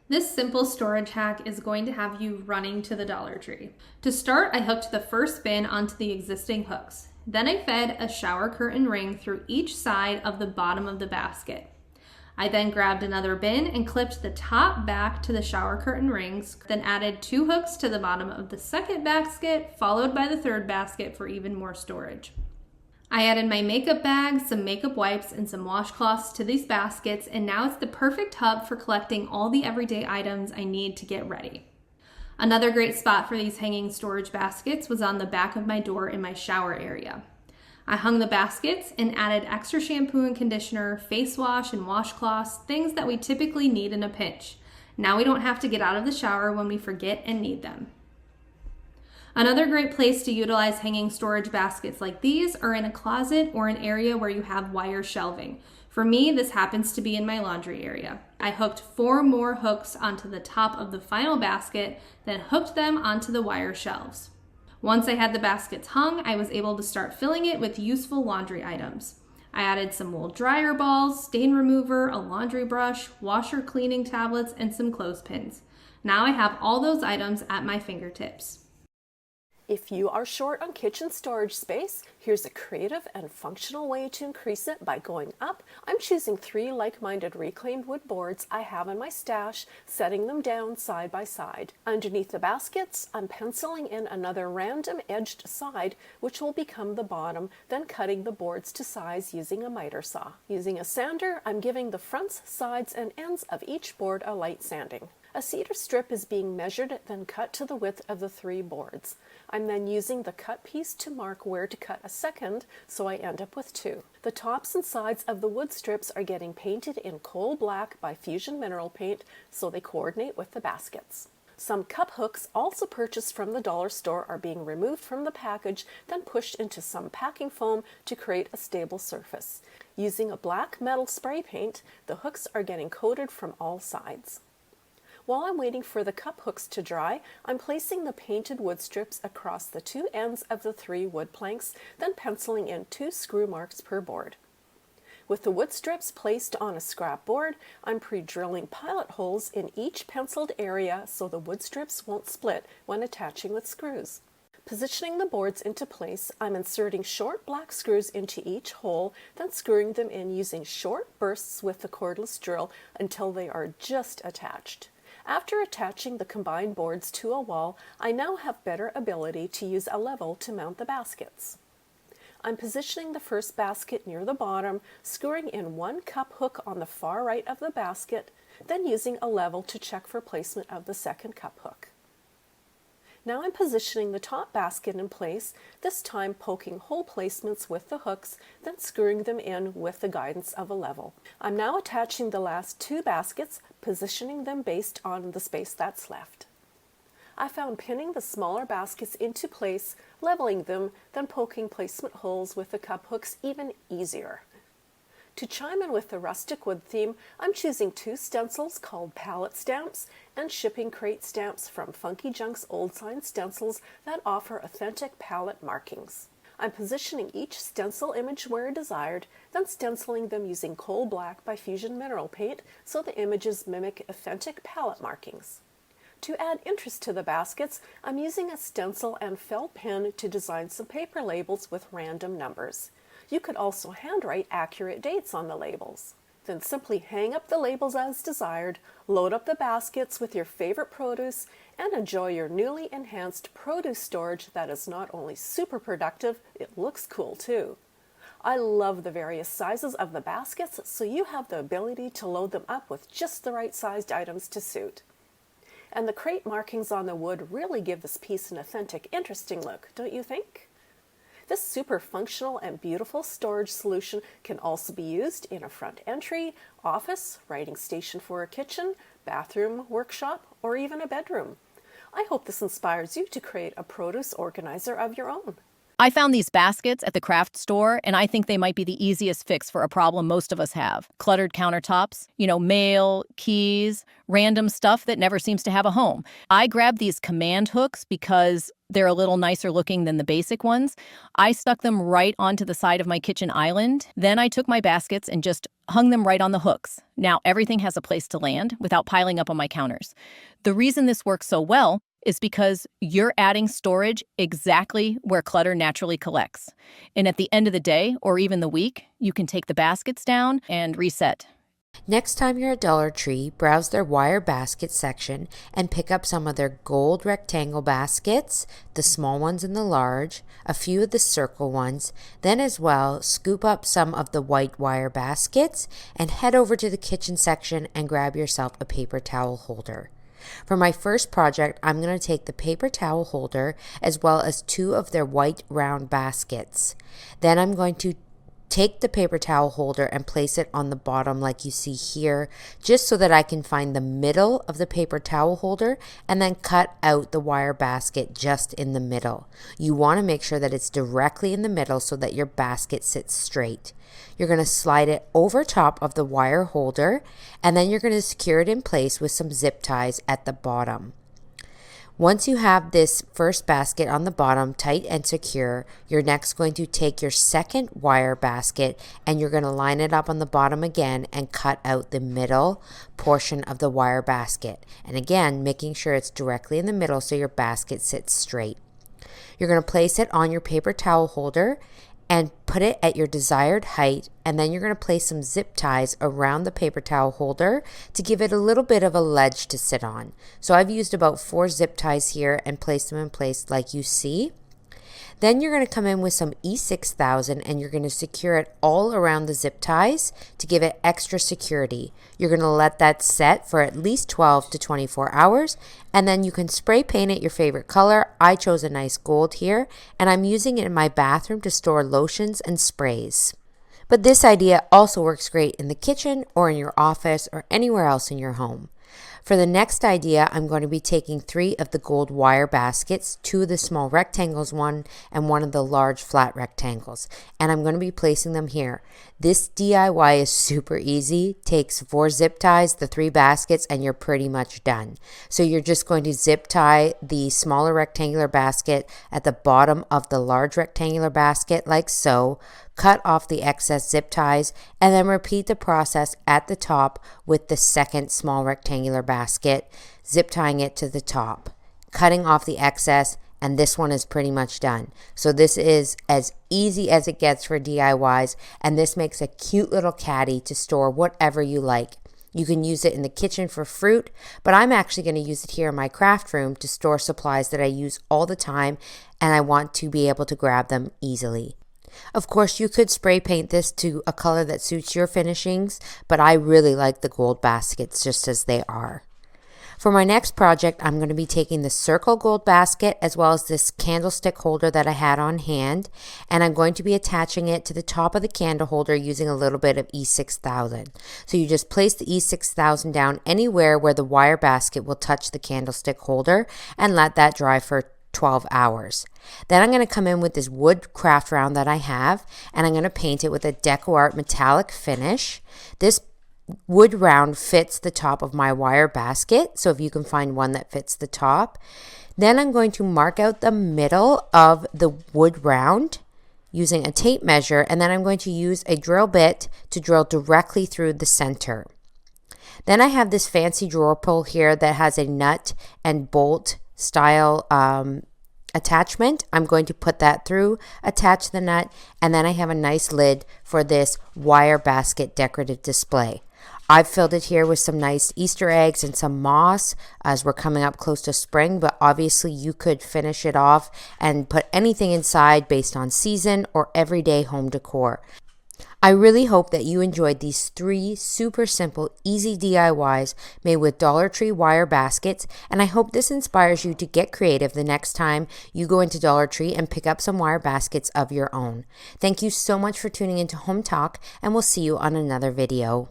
This simple storage hack is going to have you running to the Dollar Tree. To start, I hooked the first bin onto the existing hooks. Then I fed a shower curtain ring through each side of the bottom of the basket. I then grabbed another bin and clipped the top back to the shower curtain rings, then added 2 hooks to the bottom of the second basket, followed by the third basket for even more storage. I added my makeup bag, some makeup wipes, and some washcloths to these baskets, and now it's the perfect hub for collecting all the everyday items I need to get ready. Another great spot for these hanging storage baskets was on the back of my door in my shower area. I hung the baskets and added extra shampoo and conditioner, face wash, and washcloths, things that we typically need in a pinch. Now we don't have to get out of the shower when we forget and need them. Another great place to utilize hanging storage baskets like these are in a closet or an area where you have wire shelving. For me, this happens to be in my laundry area. I hooked 4 more hooks onto the top of the final basket, then hooked them onto the wire shelves. Once I had the baskets hung, I was able to start filling it with useful laundry items. I added some wool dryer balls, stain remover, a laundry brush, washer cleaning tablets, and some clothespins. Now I have all those items at my fingertips. If you are short on kitchen storage space, here's a creative and functional way to increase it by going up. I'm choosing 3 like-minded reclaimed wood boards I have in my stash, setting them down side by side. Underneath the baskets, I'm penciling in another random edged side, which will become the bottom, then cutting the boards to size using a miter saw. Using a sander, I'm giving the fronts, sides, and ends of each board a light sanding. A cedar strip is being measured, then cut to the width of the 3 boards. I'm then using the cut piece to mark where to cut a second, so I end up with 2. The tops and sides of the wood strips are getting painted in coal black by Fusion Mineral Paint, so they coordinate with the baskets. Some cup hooks, also purchased from the dollar store, are being removed from the package, then pushed into some packing foam to create a stable surface. Using a black metal spray paint, the hooks are getting coated from all sides. While I'm waiting for the cup hooks to dry, I'm placing the painted wood strips across the 2 ends of the 3 wood planks, then penciling in 2 screw marks per board. With the wood strips placed on a scrap board, I'm pre-drilling pilot holes in each penciled area so the wood strips won't split when attaching with screws. Positioning the boards into place, I'm inserting short black screws into each hole, then screwing them in using short bursts with the cordless drill until they are just attached. After attaching the combined boards to a wall, I now have better ability to use a level to mount the baskets. I'm positioning the first basket near the bottom, screwing in 1 cup hook on the far right of the basket, then using a level to check for placement of the second cup hook. Now I'm positioning the top basket in place, this time poking hole placements with the hooks, then screwing them in with the guidance of a level. I'm now attaching the last 2 baskets, positioning them based on the space that's left. I found pinning the smaller baskets into place, leveling them, then poking placement holes with the cup hooks even easier. To chime in with the rustic wood theme, I'm choosing 2 stencils called pallet stamps and shipping crate stamps from Funky Junk's Old Sign Stencils that offer authentic pallet markings. I'm positioning each stencil image where desired, then stenciling them using coal black by Fusion Mineral Paint so the images mimic authentic pallet markings. To add interest to the baskets, I'm using a stencil and felt pen to design some paper labels with random numbers. You could also handwrite accurate dates on the labels. Then simply hang up the labels as desired, load up the baskets with your favorite produce, and enjoy your newly enhanced produce storage that is not only super productive, it looks cool too. I love the various sizes of the baskets, so you have the ability to load them up with just the right sized items to suit. And the crate markings on the wood really give this piece an authentic, interesting look, don't you think? This super functional and beautiful storage solution can also be used in a front entry, office, writing station for a kitchen, bathroom, workshop, or even a bedroom. I hope this inspires you to create a produce organizer of your own. I found these baskets at the craft store, and I think they might be the easiest fix for a problem most of us have. Cluttered countertops, mail, keys, random stuff that never seems to have a home. I grabbed these command hooks because they're a little nicer looking than the basic ones. I stuck them right onto the side of my kitchen island. Then I took my baskets and just hung them right on the hooks. Now everything has a place to land without piling up on my counters. The reason this works so well is because you're adding storage exactly where clutter naturally collects. And at the end of the day, or even the week, you can take the baskets down and reset. Next time you're at Dollar Tree, browse their wire basket section and pick up some of their gold rectangle baskets, the small ones and the large, a few of the circle ones, then as well scoop up some of the white wire baskets and head over to the kitchen section and grab yourself a paper towel holder. For my first project, I'm going to take the paper towel holder as well as 2 of their white round baskets. Then I'm going to take the paper towel holder and place it on the bottom like you see here, just so that I can find the middle of the paper towel holder and then cut out the wire basket just in the middle. You want to make sure that it's directly in the middle so that your basket sits straight. You're going to slide it over top of the wire holder, and then you're going to secure it in place with some zip ties at the bottom. Once you have this first basket on the bottom tight and secure, you're next going to take your second wire basket and you're going to line it up on the bottom again and cut out the middle portion of the wire basket. And again, making sure it's directly in the middle so your basket sits straight. You're going to place it on your paper towel holder and put it at your desired height, and then you're going to place some zip ties around the paper towel holder to give it a little bit of a ledge to sit on. So I've used about 4 zip ties here and placed them in place like you see. Then you're going to come in with some E6000 and you're going to secure it all around the zip ties to give it extra security. You're going to let that set for at least 12 to 24 hours, and then you can spray paint it your favorite color. I chose a nice gold here, and I'm using it in my bathroom to store lotions and sprays. But this idea also works great in the kitchen or in your office or anywhere else in your home. For the next idea, I'm going to be taking 3 of the gold wire baskets, 2 of the small rectangles and 1 of the large flat rectangles, and I'm going to be placing them here. This DIY is super easy. Takes 4 zip ties, the 3 baskets, and you're pretty much done. So you're just going to zip tie the smaller rectangular basket at the bottom of the large rectangular basket like so. Cut off the excess zip ties, and then repeat the process at the top with the second small rectangular basket, zip tying it to the top, cutting off the excess, and this one is pretty much done. So this is as easy as it gets for DIYs, and this makes a cute little caddy to store whatever you like. You can use it in the kitchen for fruit, but I'm actually going to use it here in my craft room to store supplies that I use all the time, and I want to be able to grab them easily. Of course, you could spray paint this to a color that suits your finishings, but I really like the gold baskets just as they are. For my next project, I'm going to be taking the circle gold basket as well as this candlestick holder that I had on hand, and I'm going to be attaching it to the top of the candle holder using a little bit of E6000. So you just place the E6000 down anywhere where the wire basket will touch the candlestick holder and let that dry for 12 hours. Then I'm going to come in with this wood craft round that I have, and I'm going to paint it with a decor metallic finish. This wood round fits the top of my wire basket, so if you can find one that fits the top. Then I'm going to mark out the middle of the wood round using a tape measure, and then I'm going to use a drill bit to drill directly through the center. Then I have this fancy drawer pull here that has a nut and bolt style attachment. I'm going to put that through, attach the nut, and then I have a nice lid for this wire basket decorative display. I've filled it here with some nice Easter eggs and some moss as we're coming up close to spring, but obviously you could finish it off and put anything inside based on season or everyday home decor. I really hope that you enjoyed these 3 super simple, easy DIYs made with Dollar Tree wire baskets, and I hope this inspires you to get creative the next time you go into Dollar Tree and pick up some wire baskets of your own. Thank you so much for tuning into Home Talk, and we'll see you on another video.